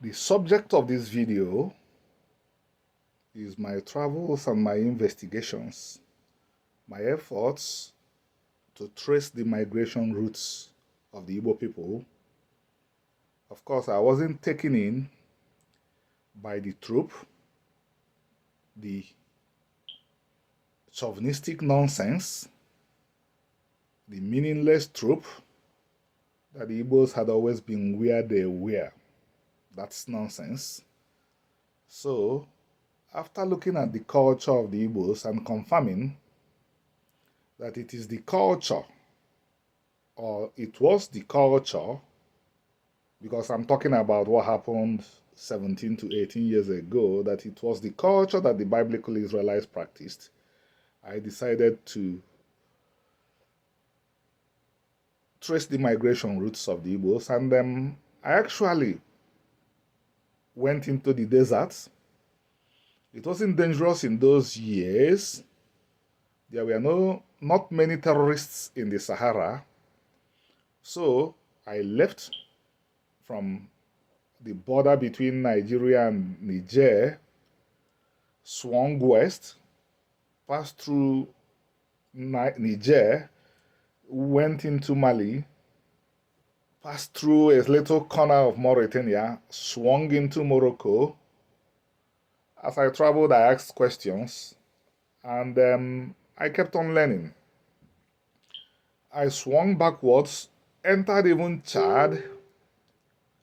The subject of this video is my travels and my investigations, my efforts to trace the migration routes of the Igbo people. Of course, I wasn't taken in by the trope, the chauvinistic nonsense, the meaningless trope that the Igbos had always been where they were. That's nonsense. So, after looking at the culture of the Igbos and confirming that it is the culture, or it was the culture, because I'm talking about what happened 17 to 18 years ago, that it was the culture that the biblical Israelites practiced, I decided to trace the migration routes of the Igbos, and I actually went into the desert. It wasn't dangerous in those years. There were not many terrorists in the Sahara. So I left from the border between Nigeria and Niger, swung west, passed through Niger, went into Mali, passed through a little corner of Mauritania, swung into Morocco. As I traveled, I asked questions, and I kept on learning. I swung backwards, entered even Chad,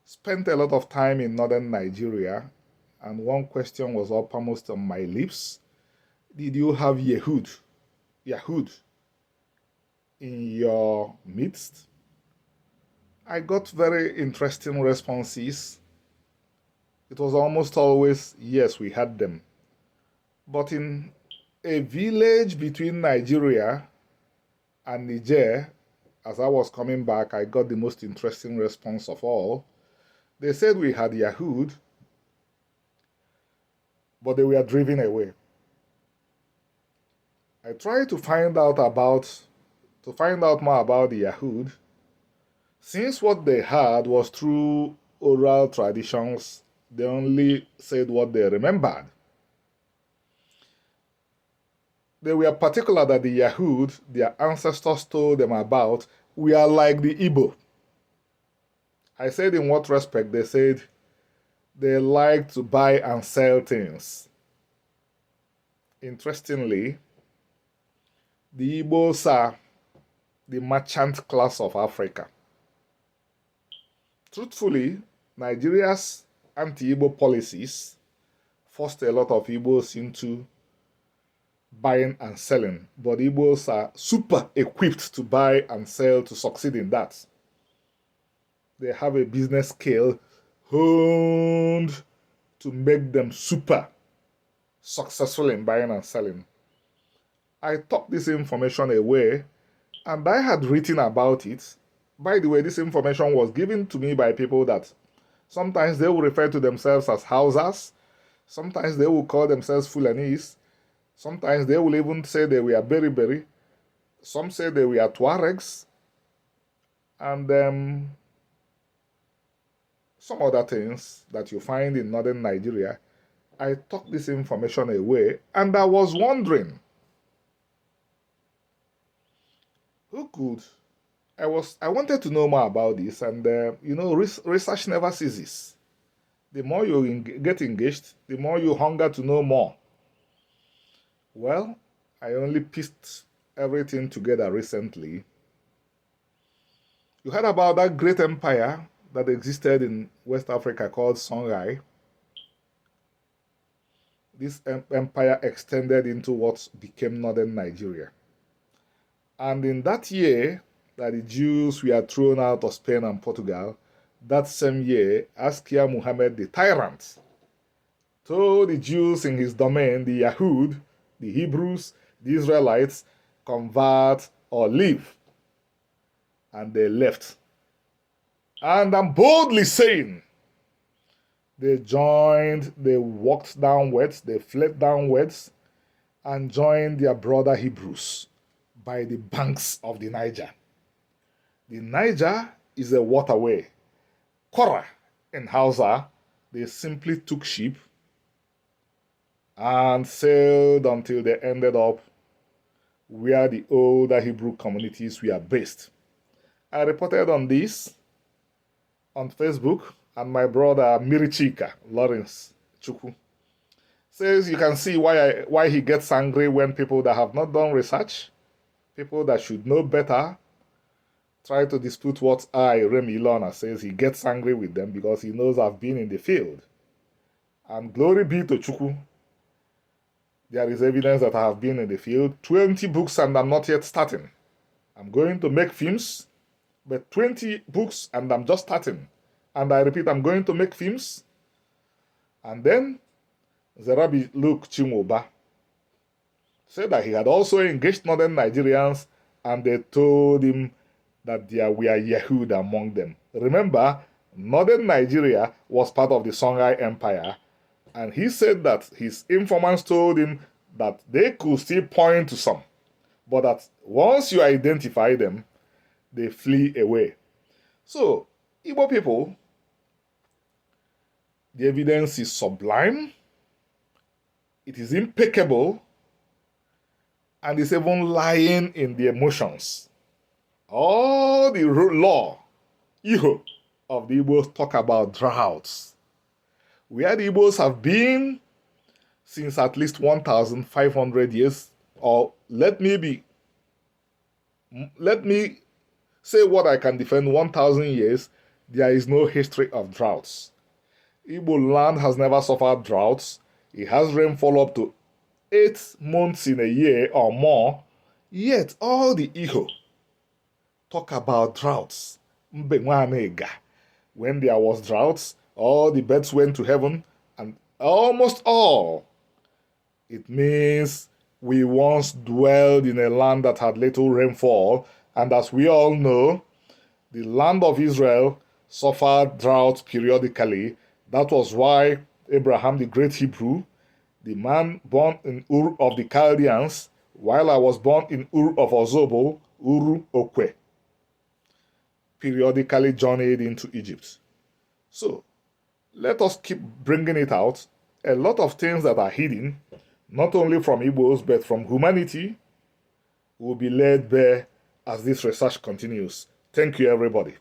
spent a lot of time in northern Nigeria, and one question was uppermost on my lips. Did you have Yehud in your midst? I got very interesting responses. It was almost always, yes, we had them. But in a village between Nigeria and Niger, as I was coming back, I got the most interesting response of all. They said we had Yahud, but they were driven away. I tried to find out more about the Yahud, since what they had was through oral traditions. They only said what they remembered. They were particular that the Yahud, their ancestors told them about, were like the Igbo. I said in what respect? They said they like to buy and sell things. Interestingly, the Igbos are the merchant class of Africa. Truthfully, Nigeria's anti-Igbo policies forced a lot of Igbos into buying and selling, but Igbos are super equipped to buy and sell to succeed in that. They have a business scale honed to make them super successful in buying and selling. I tucked this information away, and I had written about it. By the way, this information was given to me by people that sometimes they will refer to themselves as Hausas, sometimes they will call themselves Fulanese, sometimes they will even say they were Beriberi, some say they were Tuaregs, and some other things that you find in northern Nigeria. I took this information away, and I was wondering, who could? I wanted to know more about this, and research never ceases. The more you get engaged, the more you hunger to know more. Well, I only pieced everything together recently. You heard about that great empire that existed in West Africa called Songhai. This empire extended into what became northern Nigeria. And in that year that the Jews were thrown out of Spain and Portugal, that same year, Askia Muhammad the tyrant told the Jews in his domain, the Yahud, the Hebrews, the Israelites, convert or leave. And they left. And I'm boldly saying, they walked downwards, they fled downwards, and joined their brother Hebrews by the banks of the Niger. The Niger is a waterway. Kora in Hausa They simply took ship and sailed until they ended up where the older Hebrew communities were based. I reported on this on Facebook, and my brother Mirichika Lawrence Chukwu says you can see why he gets angry when people that have not done research, people that should know better, try to dispute what Remy Ilona, says he gets angry with them because he knows I've been in the field. And glory be to Chukwu, there is evidence that I have been in the field. 20 books and I'm not yet starting. I'm going to make films, but 20 books and I'm just starting. And I repeat, I'm going to make films. And then Zerabi Luke Chimoba said that he had also engaged northern Nigerians and they told him that there were Yehud among them. Remember, northern Nigeria was part of the Songhai Empire, and he said that his informants told him that they could still point to some, but that once you identify them, they flee away. So, Igbo people, the evidence is sublime, it is impeccable, and it's even lying in the emotions. All the law, Iho, of the Igbos talk about droughts, where the Igbos have been since at least 1,500 years, or let me say what I can defend, 1,000 years, there is no history of droughts. Igbo land has never suffered droughts. It has rainfall up to 8 months in a year or more, yet all the Iho talk about droughts. When there was droughts, all the birds went to heaven, and almost all. It means we once dwelled in a land that had little rainfall, and as we all know, the land of Israel suffered droughts periodically. That was why Abraham, the great Hebrew, the man born in Ur of the Chaldeans, while I was born in Ur of Ozobo, Uru Okwe, periodically journeyed into Egypt. So, let us keep bringing it out. A lot of things that are hidden, not only from Igbos, but from humanity, will be laid bare as this research continues. Thank you, everybody.